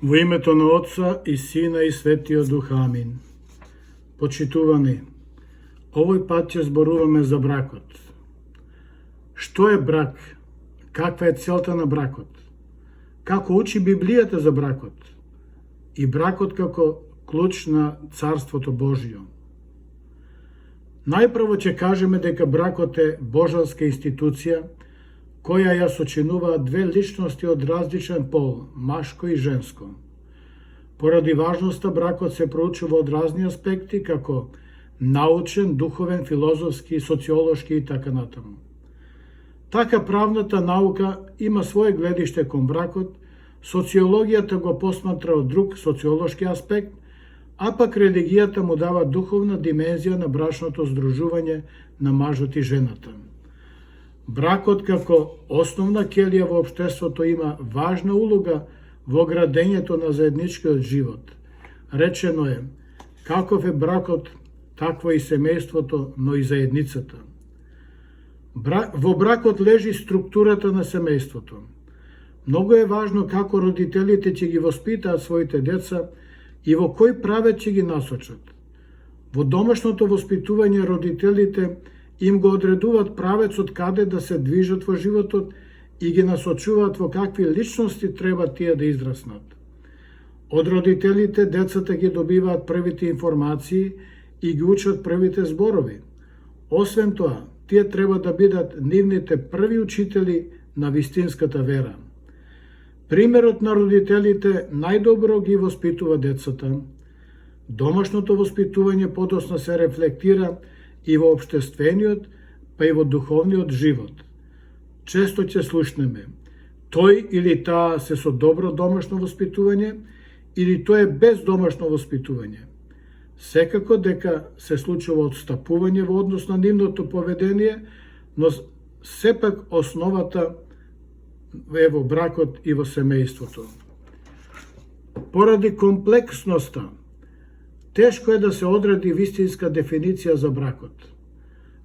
Во името на Отца и Сина и Светиот Дух, амин. Почитувани, овој пат ќе зборуваме за бракот. Што е брак? Каква е целта на бракот? Како учи Библијата за бракот? И бракот како клуч на Царството Божио. Најпрво ќе кажеме дека бракот е божанска институција која ја сочинуваат две личности од различен пол, машко и женско. Поради важноста, бракот се проучува од разни аспекти, како научен, духовен, филозофски, социолошки и така натаму. Така правната наука има свое гледиште кон бракот, социологијата го посматра од друг социолошки аспект, а пак религијата му дава духовна димензија на брачното здружување на мажот и жената. Бракот како основна келија во општеството има важна улога во градењето на заедничкиот живот. Речено е, каков е бракот, такво и семејството, но и заедницата. Во бракот лежи структурата на семејството. Многу е важно како родителите ќе ги воспитаат своите деца и во кој правец ќе ги насочат. Во домашното воспитување родителите им го одредуваат правецот каде да се движат во животот и ги насочуваат во какви личности треба тие да израснат. Од родителите децата ги добиваат првите информации и ги учат првите зборови. Освен тоа, тие треба да бидат нивните први учители на вистинската вера. Примерот на родителите најдобро ги воспитува децата. Домашното воспитување подоцна се рефлектира и во општествениот, па и во духовниот живот. Често ќе слушнеме, тој или таа се со добро домашно воспитување, или тој е без домашно воспитување. Секако дека се случува отстапување во однос на нивното поведение, но сепак основата е во бракот и во семејството. Поради комплексноста, тешко е да се одреди вистинска дефиниција за бракот.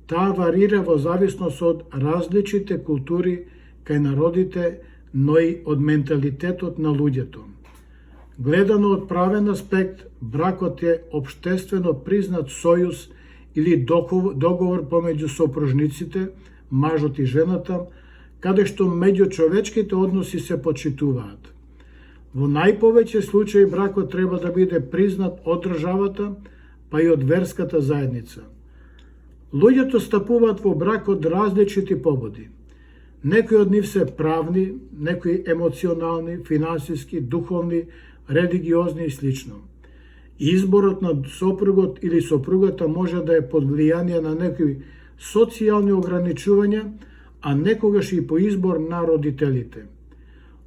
Таа варира во зависност од различите култури кај народите, но и од менталитетот на луѓето. Гледано од правен аспект, бракот е општествено признат сојуз или договор помеѓу сопружниците, мажот и жената, каде што меѓучовечките односи се почитуваат. Во најповеќе случаи бракот треба да биде признат од државата, па и од верската заедница. Луѓето стапуваат во брак од различити побуди. Некои од нив се правни, некои емоционални, финансиски, духовни, религиозни и слично. Изборот на сопругот или сопругата може да е под влијание на некои социјални ограничувања, а некогаш и по избор на родителите.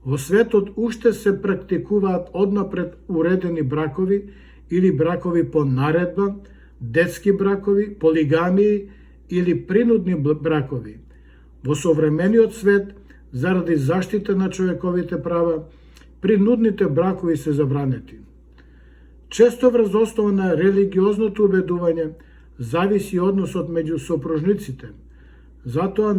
Во светот уште се практикуваат однапред уредени бракови или бракови по наредба, детски бракови, полигамии или принудни бракови. Во современиот свет, заради заштита на човековите права, принудните бракови се забранети. Често врз основа на религиозното убедување зависи односот меѓу сопружниците. Затоа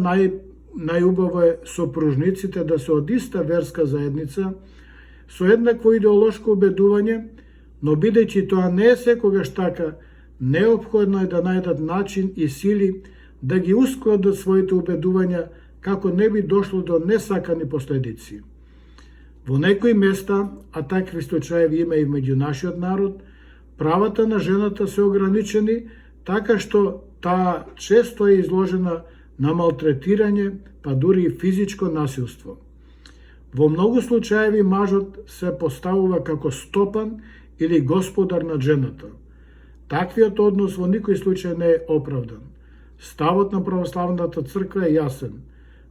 најубаво е сопружниците да се од иста верска заедница со еднакво идеолошко убедување, но бидејќи тоа не е секогаш така, неопходно е да најдат начин и сили да ги ускладат своите убедувања како не би дошло до несакани последици. Во некои места, а такви случаеви има и меѓу нашиот народ, правата на жената се ограничени, така што таа често е изложена на малтретирање, па дури и физичко насилство. Во многу случаеви мажот се поставува како стопан или господар на жената. Таквиот однос во никој случај не е оправдан. Ставот на православната црква е јасен.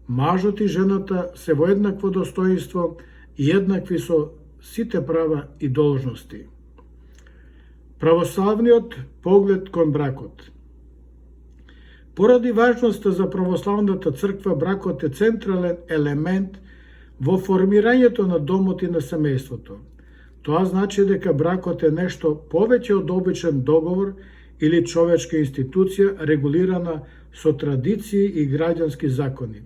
Мажот и жената се во еднакво достоинство и еднакви со сите права и должности. Православниот поглед кон бракот. Поради важноста за православната црква, бракот е централен елемент во формирањето на домот и на семејството. Тоа значи дека бракот е нешто повеќе од обичен договор или човечка институција регулирана со традиции и граѓански закони.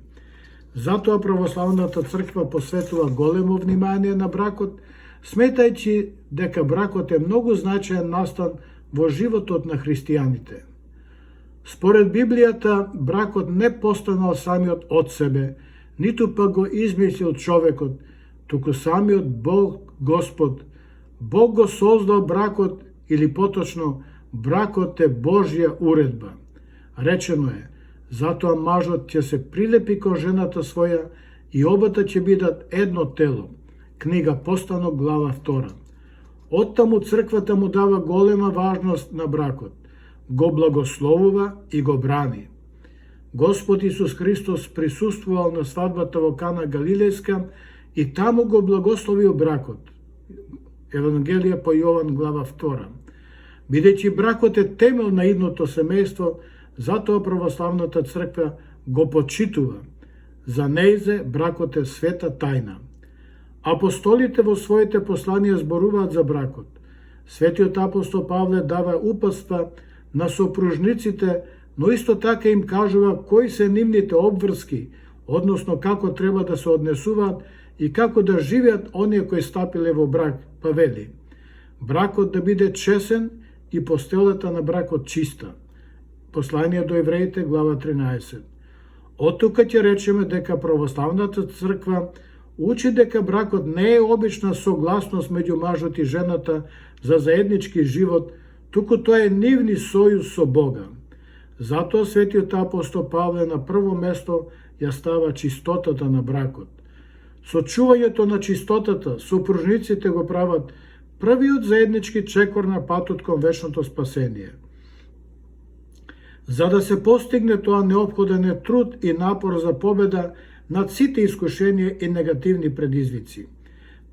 Затоа православната црква посветува големо внимание на бракот, сметајќи дека бракот е многу значаен настан во животот на христијаните. Според Библијата, бракот не постанал самиот од себе, ниту па го измислил човекот, туку самиот Бог Господ. Бог го создал бракот, или поточно, бракот е Божја уредба. Речено е, затоа мажот ќе се прилепи кон жената своја и обата ќе бидат едно тело. Книга Постанок, глава 2. Оттаму црквата му дава голема важност на бракот, го благословува и го брани. Господ Исус Христос присуствувал на свадбата во Кана Галилејска и таму го благословил бракот. Евангелие по Јован, глава 2. Бидејќи бракот е темел на идното семејство, затоа православната црква го почитува. За нејзе бракот е света тајна. Апостолите во своите посланија зборуваат за бракот. Светиот апостол Павле дава упатства на сопружниците, но исто така им кажува кои се нивните обврски, односно како треба да се однесуваат и како да живеат оние кои стапиле во брак, па вели: бракот да биде чесен и постелата на бракот чиста. Послание до евреите, глава 13. Од тука ќе речеме дека православната црква учи дека бракот не е обична согласност меѓу мажот и жената за заеднички живот, туку тоа е нивни сојуз со Бога. Затоа светиот апостол Павле на прво место ја става чистотата на бракот. Со чувањето на чистотата, сопружниците го прават првиот заеднички чекор на патот кон вечното спасение. За да се постигне тоа, неопходен е труд и напор за победа над сите искушенија и негативни предизвици.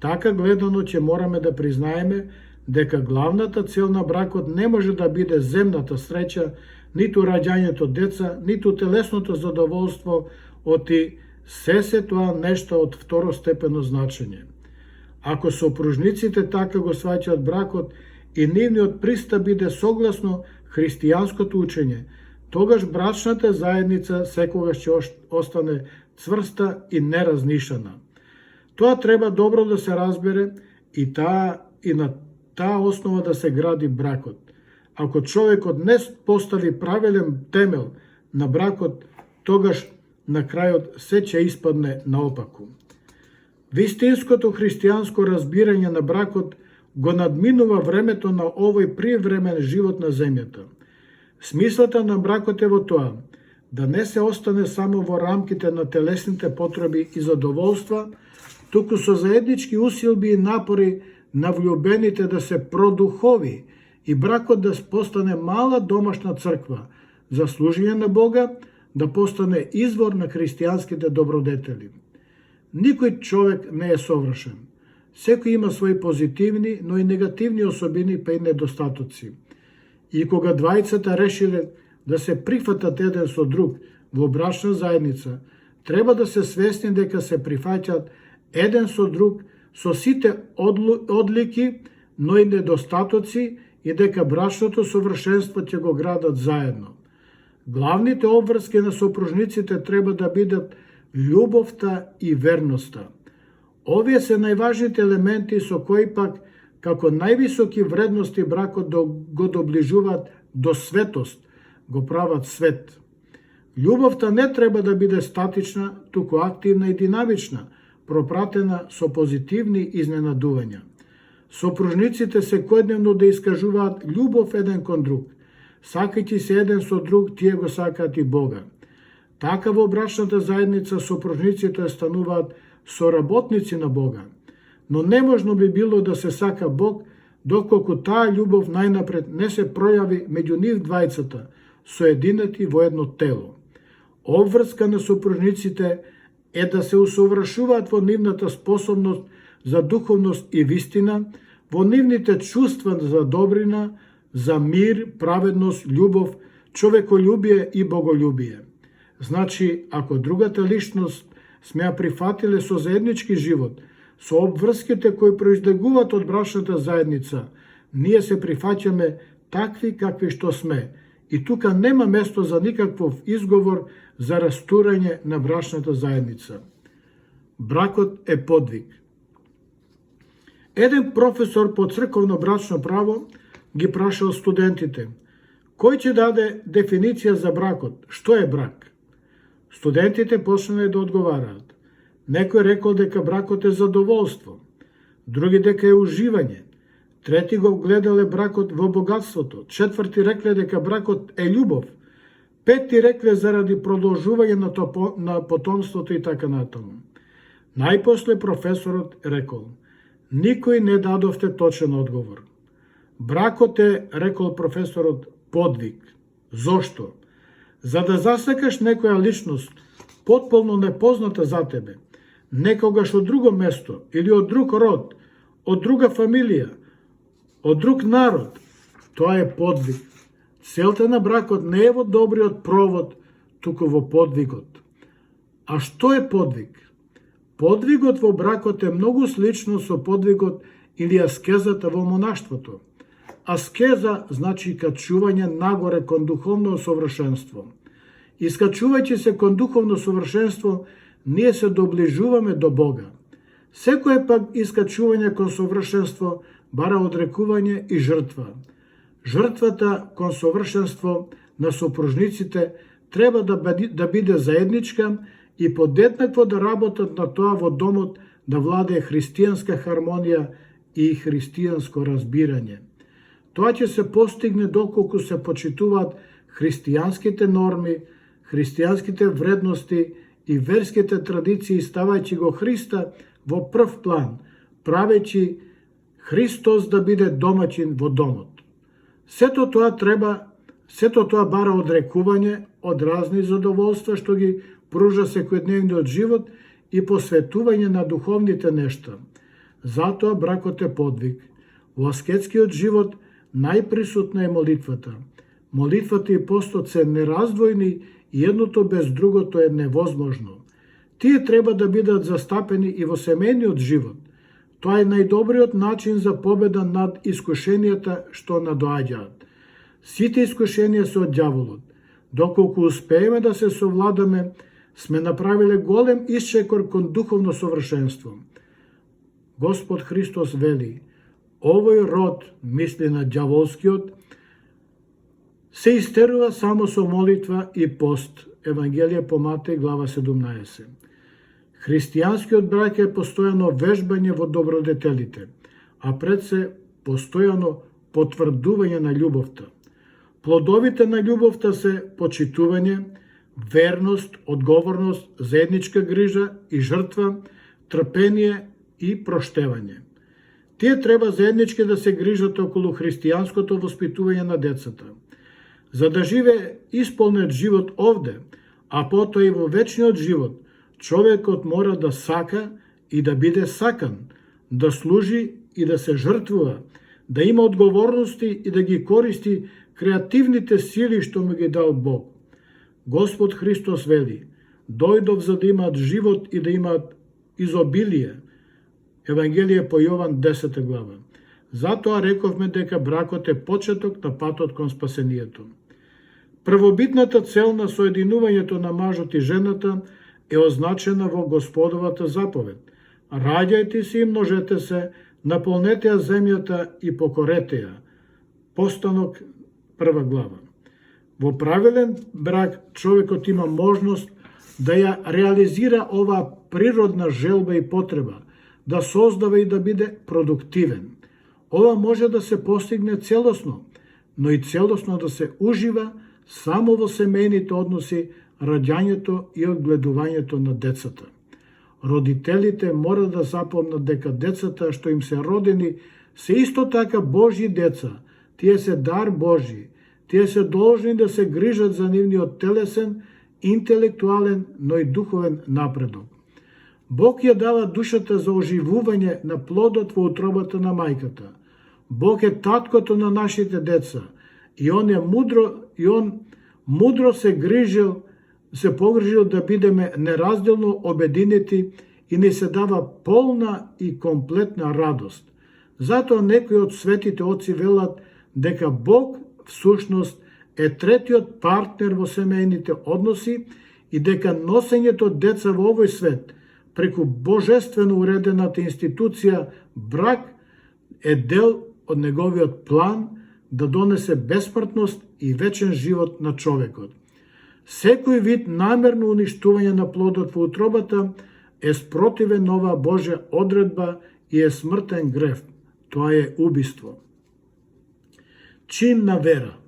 Така гледано ќе мораме да признаеме дека главната цел на бракот не може да биде земната среќа, ниту раѓањето деца, ниту телесното задоволство, оти се тоа нешто од второстепено значење. Ако сопружниците така го сваќаат бракот и нивниот пристап биде согласно христијанското учење, тогаш брачната заедница секогаш ќе остане цврста и неразнишана. Тоа треба добро да се разбере и на таа основа да се гради бракот. Ако човекот не постави правилен темел на бракот, тогаш на крајот се ќе испадне наопаку. Вистинското христијанско разбирање на бракот го надминува времето на овој привремен живот на земјата. Смислата на бракот е во тоа да не се остане само во рамките на телесните потреби и задоволства, туку со заеднички усилби и напори на влюбените да се продухови и бракот да постане мала домашна црква за служење на Бога, да постане извор на христијанските добродетели. Никој човек не е совршен. Секој има своји позитивни, но и негативни особини па и недостатоци. И кога двајцата решиле да се прифатат еден со друг во брачна заедница, треба да се свесни дека се прифаќаат еден со друг со сите одлики, но и недостатоци, и дека брачното совршенство ќе го градат заедно. Главните обврски на сопружниците треба да бидат љубовта и верноста. Овие се најважните елементи со кои пак, како највисоки вредности бракот го доближуваат до светост, го прават свет. Љубовта не треба да биде статична, туку активна и динамична, пропратена со позитивни изненадувања. Сопружниците секојдневно да искажуваат љубов еден кон друг. Сакајќи се еден со друг, тие го сакаат и Бога. Така во брачната заедница сопружниците стануваат соработници на Бога. Но неможно би било да се сака Бог, доколку таа љубов најнапред не се пројави меѓу нив двајцата, соединети во едно тело. Обврска на сопружниците е да се усовршуваат во нивната способност за духовност и вистина, во нивните чувства за добрина, за мир, праведност, љубов, човеколюбие и боголюбие. Значи, ако другата личност сме ја прифатиле со заеднички живот, со обврските кои произлегуваат од брачната заедница, ние се прифаќаме такви какви што сме, и тука нема место за никаквов изговор за растурање на брачната заедница. Бракот е подвиг. Еден професор по црковно брачно право ги прашал студентите: кој ќе даде дефиниција за бракот? Што е брак? Студентите почнале да одговараат. Некој рекол дека бракот е задоволство, други дека е уживање, трети го гледале бракот во богатството, четврти рекле дека бракот е љубов, пети рекле заради продолжување на потомството и така натаму. Најпосле професорот рекол: никој не дадовте точен одговор. Бракот е, рекол професорот, подвиг. Зошто? За да засекаш некоја личност, потполно непозната за тебе, некогаш од друго место или од друг род, од друга фамилија, од друг народ, тоа е подвиг. Целта на бракот не е во добриот провод, туку во подвигот. А што е подвиг? Подвигот во бракот е многу слично со подвигот или аскезата во монаштвото. Аскеза значи качување нагоре кон духовно совршенство. Искачувајќи се кон духовно совршенство, ние се доближуваме до Бога. Секое пак искачување кон совршенство бара одрекување и жртва. Жртвата кон совршенство на сопружниците треба да биде заедничка и подеднакво да работат на тоа во домот да владее христијанска хармонија и христијанско разбирање. Тоа ќе се постигне доколку се почитуваат христијанските норми, христијанските вредности и верските традиции, ставајќи го Христа во прв план, правејќи Христос да биде домаќин во домот. Сето тоа бара одрекување од разни задоволства што ги пружа секојдневниот живот и посветување на духовните нешта. Затоа бракот е подвиг. Во аскетскиот живот најприсутна е молитвата. Молитвата и постот се нераздвојни и едното без другото е невозможно. Тие треба да бидат застапени и во семејниот живот. Тоа е најдобриот начин за победа над искушенијата што надоаѓаат. Сите искушенија се од ѓаволот. Доколку успееме да се совладаме, сме направиле голем исчекор кон духовно совршенство. Господ Христос вели: овој род, мисли на ѓаволскиот, се истерува само со молитва и пост. Евангелие по Матеј, глава 17. Христијанскиот брак е постојано вежбање во добродетелите, а пред се постојано потврдување на љубовта. Плодовите на љубовта се почитување, верност, одговорност, заедничка грижа и жртва, трпение и проштевање. Тие треба заеднички да се грижат околу христијанското воспитување на децата. За да живее исполнет живот овде, а потоа и во вечниот живот, човекот мора да сака и да биде сакан, да служи и да се жртвува, да има одговорности и да ги користи креативните сили што му ги дал Бог. Господ Христос вели: дојдов за да имаат живот и да имаат изобилие. Евангелие по Јован 10 глава. Затоа рековме дека бракот е почеток на патот кон спасението. Првобитната цел на соединувањето на мажот и жената е означена во Господовата заповед: раѓајте се и множете се, наполнете ја земјата и покорете ја. Постанок 1 глава. Во правилен брак човекот има можност да ја реализира оваа природна желба и потреба, да создава и да биде продуктивен. Ова може да се постигне целосно, но и целосно да се ужива само во семејните односи, раѓањето и одгледувањето на децата. Родителите мора да запомнат дека децата што им се родени се исто така Божји деца. Тие се дар Божји. Тие се должни да се грижат за нивниот телесен, интелектуален, но и духовен напредок. Бог ја дава душата за оживување на плодот во утробата на мајката. Бог е таткото на нашите деца и Он мудро се погрижил да бидеме неразделно обединети и не се дава полна и комплетна радост. Затоа некои од светите отци велат дека Бог всушност е третиот партнер во семејните односи и дека носењето деца во овој свет преку божествено уредената институција брак е дел од неговиот план да донесе бесмртност и вечен живот на човекот. Секој вид намерно уништување на плодот во утробата е спротивен на оваа Божја одредба и е смртен грев. Тоа е убиство. Чин на вера.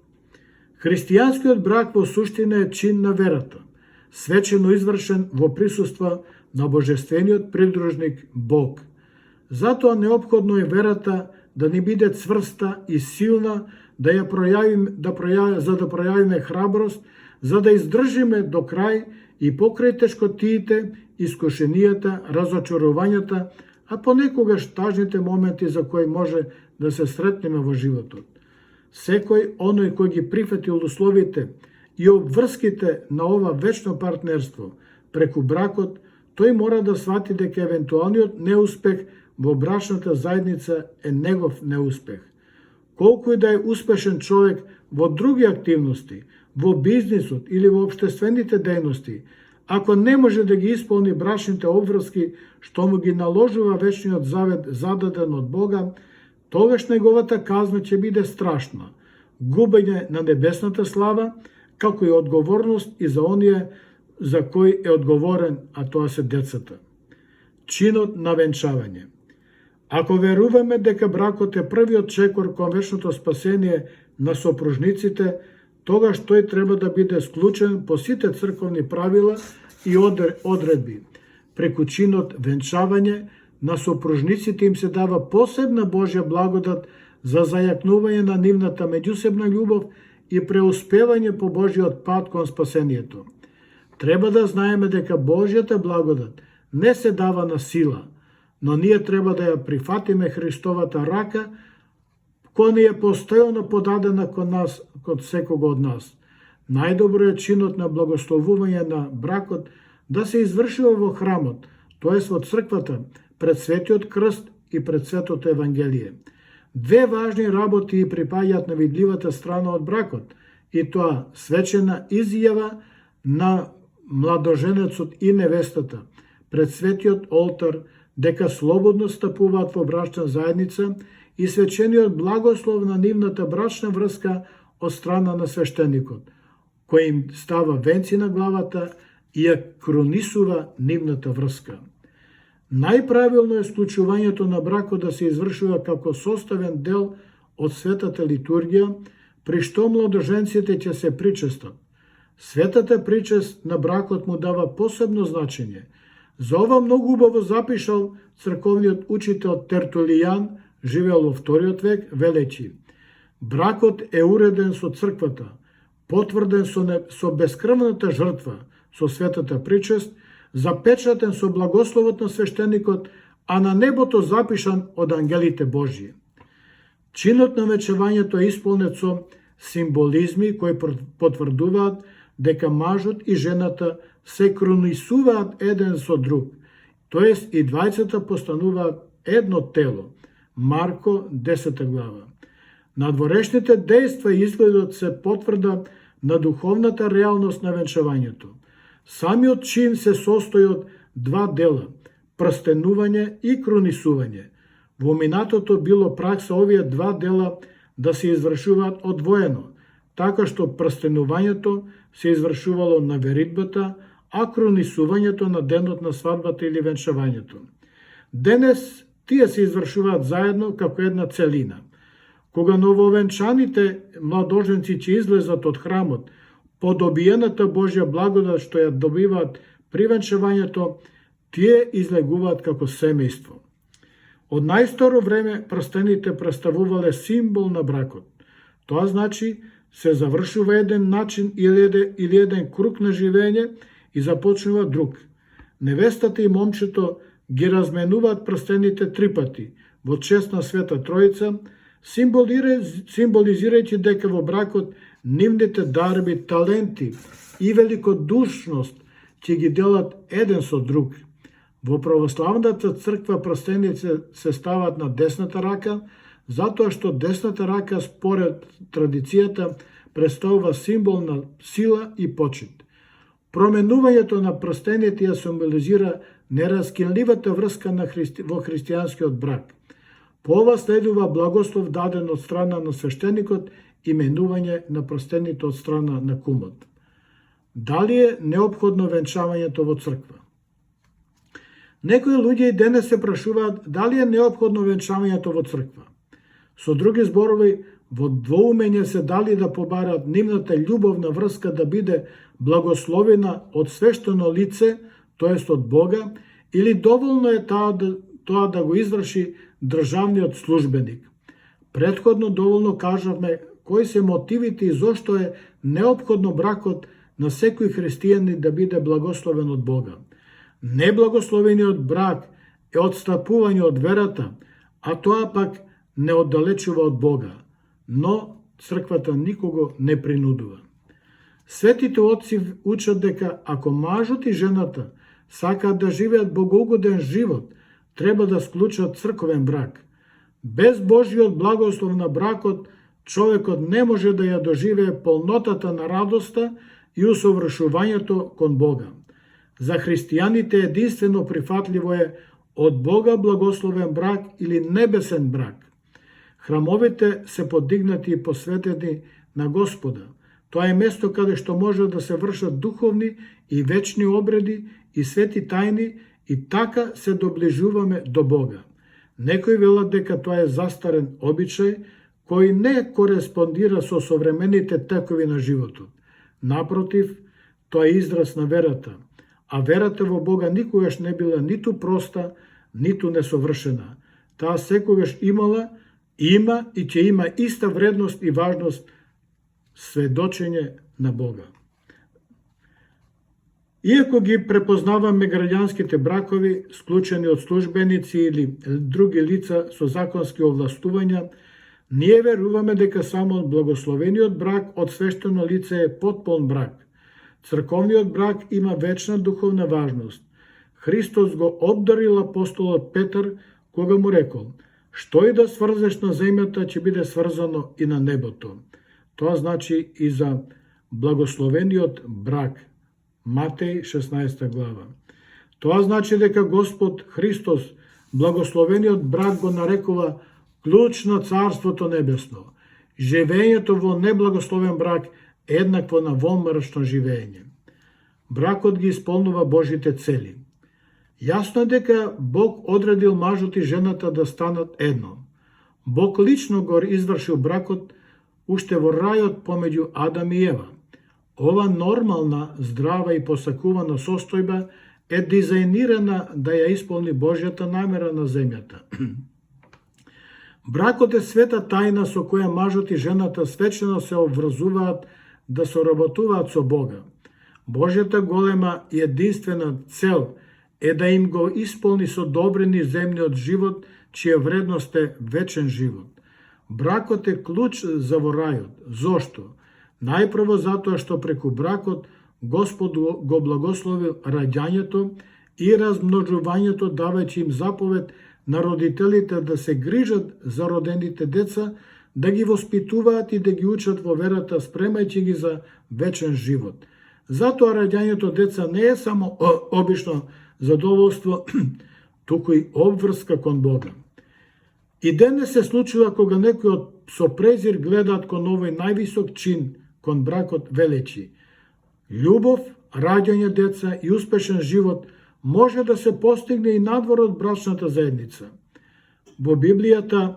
Христијанскиот брак во суштина е чин на верата, свечено извршен во присуство на божествениот придружник Бог. Затоа неопходно е верата да ни биде цврста и силна, за да пројавиме храброст, за да издржиме до крај и покрај тешкотиите, искушенијата, разочарувањата, а понекогаш тажните моменти за кои може да се сретнеме во животот. Секој оној кој ги прифатил условите и обврските на ова вечно партнерство преку бракот, тој мора да свати дека евентуалниот неуспех во брачната заедница е негов неуспех. Колку и да е успешен човек во други активности, во бизнисот или во општествените дејности, ако не може да ги исполни брачните обврски што му ги наложува вечниот завет зададен од Бога, тогаш неговата казна ќе биде страшна, губење на небесната слава, како и одговорност и за оние за кој е одговорен, а тоа се децата. Чинот на венчавање. Ако веруваме дека бракот е првиот чекор кон вечното спасение на сопружниците, тогаш тој треба да биде склучен по сите црковни правила и одредби. Преку чинот венчавање на сопружниците им се дава посебна Божја благодат за зајакнување на нивната меѓусебна љубов и преуспевање по Божјиот пат кон спасението. Треба да знаеме дека Божјата благодат не се дава на сила, но ние треба да ја прифатиме Христовата рака, која ни е постојано подадена кон нас, кон секого од нас. Најдобро е чинот на благословување на бракот да се извршува во храмот, тоест во црквата, пред светиот крст и пред светото Евангелие. Две важни работи и припаѓаат на видливата страна од бракот, и тоа свечена изјава на младоженецот и невестата пред светиот олтар дека слободно стапуваат во брачна заедница и свечениот благослов на нивната брачна врска од страна на свештеникот, кој им става венци на главата и ја кронисува нивната врска. Најправилно е склучувањето на бракот да се извршува како составен дел од светата литургија, при што младоженците ќе се причестат. Светата причест на бракот му дава посебно значење. За ова многу убаво запишал црковниот учител Тертулијан, живеел во вториот век, велејќи: бракот е уреден со црквата, потврден со бескрвната жртва, со светата причест, запечатен со благословот на свештеникот, а на небото запишан од ангелите Божји. Чинот на венчавањето е исполнет со символизми кои потврдуваат дека мажот и жената се кронисуваат еден со друг, тоест и двајцата постануваат едно тело. Марко 10 глава. Надворешните дејства и изгледот се потврда на духовната реалност на венчавањето. Самиот чин се состои од два дела – прстенување и кронисување. Во минатото било пракса овие два дела да се извршуваат одвоено, така што прстенувањето се извршувало на веридбата, а кронисувањето на денот на свадбата или венчавањето. Денес тие се извршуваат заедно како една целина. Кога нововенчаните младоженци ќе излезат од храмот, по добиената Божја благодат што ја добиваат при венчавањето, тие излегуваат како семејство. Од најсторо време прстените представувале символ на бракот. Тоа значи се завршува еден начин или еден круг на живење и започнува друг. Невестата и момчето ги разменуваат прстените 3 пати во чест на Света Троица, символизирајќи дека во бракот нивните дарби, таленти и великодушност ќе ги делат еден со друг. Во православната црква прстените се стават на десната рака, затоа што десната рака според традицијата представува символ на сила и почит. Променувањето на прстените ја символизира нераскинливата врска во христијанскиот брак. По ова следува благослов даден од страна на свештеникот и менување на прстените од страна на кумот. Дали е неопходно венчавањето во црква? Некои луѓе и денес се прашуваат дали е неопходно венчавањето во црква. Со други зборови, во двоумење се дали да побарат нивната љубовна врска да биде благословена од свештено лице, тоест од Бога, или доволно е тоа да го изврши државниот службеник. Претходно доволно кажавме кои се мотивите и зошто е неопходно бракот на секој христијанин да биде благословен од Бога. Неблагословениот брак е отстапување од верата, а тоа пак не оддалечува од Бога, но црквата никого не принудува. Светите отци учат дека ако мажот и жената сакаат да живеат богоугоден живот, треба да склучат црковен брак. Без Божиот благослов на бракот, човекот не може да ја доживее полнотата на радоста и усовршувањето кон Бога. За христијаните единствено прифатливо е од Бога благословен брак или небесен брак. Храмовите се подигнати и посветени на Господа. Тоа е место каде што може да се вршат духовни и вечни обреди и свети тајни и така се доближуваме до Бога. Некои велат дека тоа е застарен обичај кој не кореспондира со современите текови на животот. Напротив, тоа е израз на верата, а верата во Бога никогаш не била ниту проста, ниту несовршена. Таа секогаш имала, има и ќе има иста вредност и важност сведочење на Бога. Иако ги препознаваме граѓанските бракови, склучени од службеници или други лица со законски овластувања, ние веруваме дека само благословениот брак од свештено лице е потполн брак. Црковниот брак има вечна духовна важност. Христос го обдарил апостолот Петар кога му рекол: "Што и да сврзеш на земјата, ќе биде сврзано и на небото." Тоа значи и за благословениот брак. Матеј 16 глава. Тоа значи дека Господ Христос благословениот брак го нарекува клуч на Царството Небесно. Живењето во неблагословен брак е еднакво на вомршно живење. Бракот ги исполнува Божите цели. Јасно е дека Бог одредил мажот и жената да станат едно. Бог лично го извршил бракот уште во рајот помеѓу Адам и Ева. Ова нормална, здрава и посакувана состојба е дизајнирана да ја исполни Божјата намера на земјата. Бракот е света тајна со која мажот и жената свечено се обврзуваат да соработуваат со Бога. Божјата голема и единствена цел е да им го исполни со добрини земниот живот, чија вредност е вечен живот. Бракот е клуч за во рајот. Зошто? Најпрво затоа што преку бракот Господ го благословил раѓањето и размножувањето, давајќи им заповед на родителите да се грижат за родените деца, да ги воспитуваат и да ги учат во верата, спремајќи ги за вечен живот. Затоа раѓањето деца не е само обично задоволство, туку и обврска кон Бога. И денес се случува кога некои со презир гледаат кон овој највисок чин кон бракот, велечи: љубов, раѓање деца и успешен живот може да се постигне и надвор од брачната заедница. Во Библијата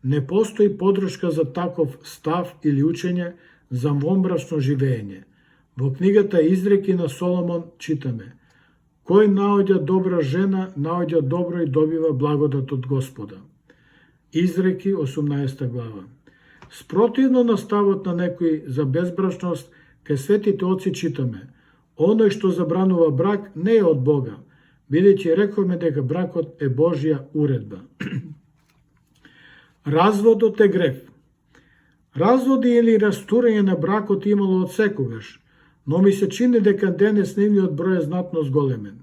не постои подршка за таков став или учење за вонбрачно живење. Во книгата Изреки на Соломон читаме: "Кој наоѓа добра жена, наоѓа добро и добива благодат од Господа." Изреки 18 глава. Спротивно на ставот на некои за безбрачност, кај светите отци читаме: "Оној што забранува брак не е од Бога, бидејќи рековме дека бракот е Божја уредба." Разводот е грев. Разводи или растурање на бракот имало од секогаш, но ми се чини дека денес нивниот број е знатно зголемен.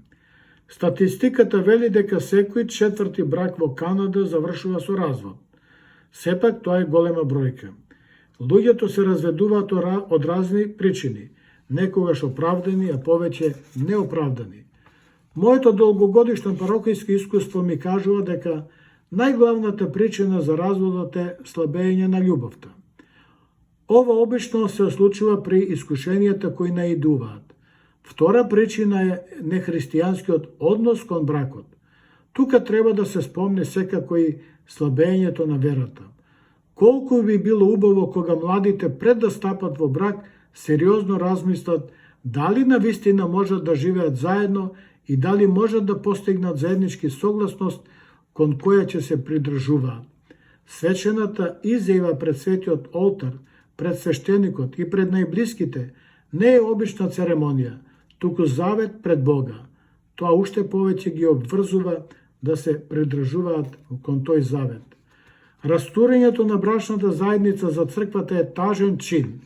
Статистиката вели дека секој четврти брак во Канада завршува со развод. Сепак тоа е голема бројка. Луѓето се разведуваат од разни причини, некогаш оправдани, а повеќе неоправдани. Моето долгогодишно парокијско искуство ми кажува дека Најглавната причина за разводот е слабење на љубовта. Ова обично се случува при искушенијата кои наидуваат. Втора причина е нехристијанскиот однос кон бракот. Тука треба да се спомне секако и слабењето на верата. Колку би било убаво кога младите пред да стапат во брак сериозно размислат дали навистина можат да живеат заедно и дали можат да постигнат заеднички согласност кон која ќе се придржуваат. Свечената изјава пред светиот олтар, пред свештеникот и пред најблиските не е обична церемонија, туку завет пред Бога. Тоа уште повеќе ги обврзува да се придржуваат кон тој завет. Растурењето на брачната заедница за црквата е тажен чин,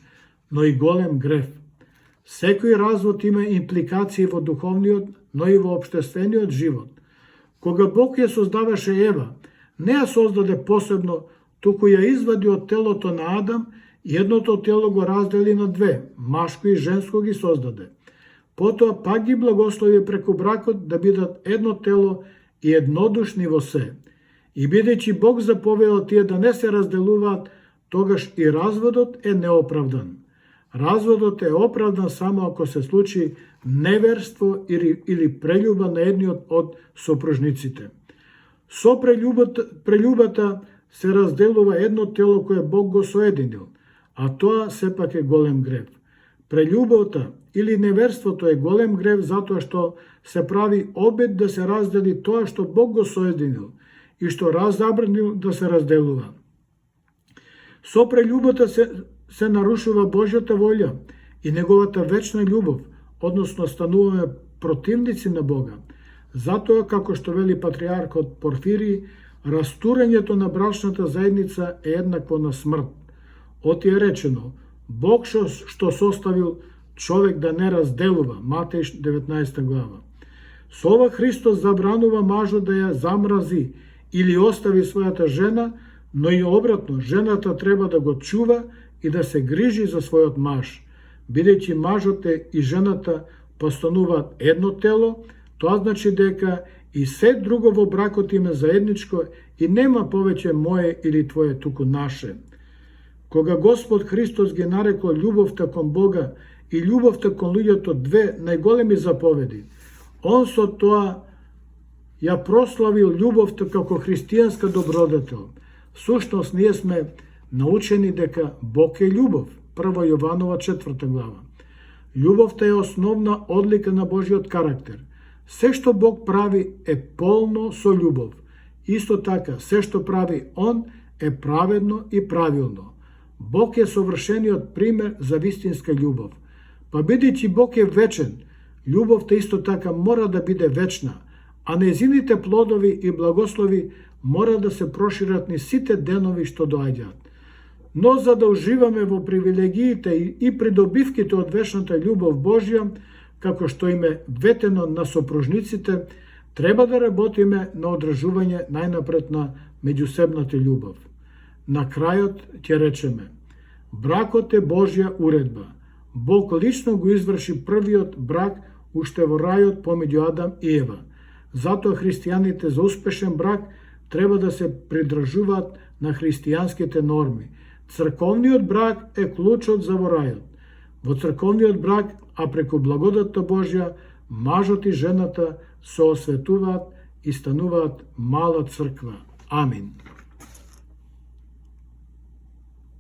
но и голем грев. Секој развод има импликации во духовниот, но и во општествениот живот. Кога Бог ја создаваше Ева, не ја создаде посебно, туку ја извади од телото на Адам и едното тело го раздели на две, машко и женско ги создаде. Потоа пак ги благослови преку бракот да бидат едно тело и еднодушни во се. И бидејќи Бог заповедал тие да не се разделуваат, тогаш и разводот е неоправдан. Разводот е оправдан само ако се случи неверство или прељуба на едниот од сопружниците. Со прељубата се разделува едно тело кое Бог го соединил, а тоа сепак е голем грев. Прељубата или неверството е голем грев затоа што се прави обет да се раздели тоа што Бог го соединил и што забранил да се разделува. Со прељубата се нарушува Божјата волја и неговата вечна љубов, односно стануваме противници на Бога. Затоа, како што вели патриархот Порфирий, растурењето на брачната заедница е еднакво на смрт. Оти е речено, Бог што составил човек да не разделува, Матеј 19 глава. Со ова Христос забранува мажот да ја замрази или остави својата жена, но и обратно, жената треба да го чува и да се грижи за својот маж. Бидејќи мажот и жената постануваат едно тело, тоа значи дека и се друго во бракот им е заедничко и нема повеќе мое или твое, туку наше. Кога Господ Христос ги нарекло љубовта кон Бога и љубовта кон луѓето две најголеми заповеди, Он со тоа ја прославил љубовта како христијанска добродетел. Сушност, ние сме научени дека Бог е љубов. 1 Јованова 4 глава. Љубовта е основна одлика на Божиот карактер. Се што Бог прави е полно со љубов. Исто така, се што прави Он е праведно и правилно. Бог е совршениот пример за вистинска љубов. Па бидејќи Бог е вечен, љубовта исто така мора да биде вечна, а нејзините плодови и благослови мора да се прошират ни сите денови што доаѓаат. Но за да уживаме во привилегиите и придобивките од вечната љубов Божја, како што им е ветено на сопружниците, треба да работиме на одржување најнапред на меѓусебната љубов. На крајот ќе речеме, бракот е Божја уредба. Бог лично го изврши првиот брак уште во рајот помеѓу Адам и Ева. Затоа христијаните за успешен брак треба да се придржуваат на христијанските норми. Црковниот брак е клучот за во рајот. Во црковниот брак, а преку благодатта Божја, мажот и жената се осветуваат и стануваат мала црква. Амин.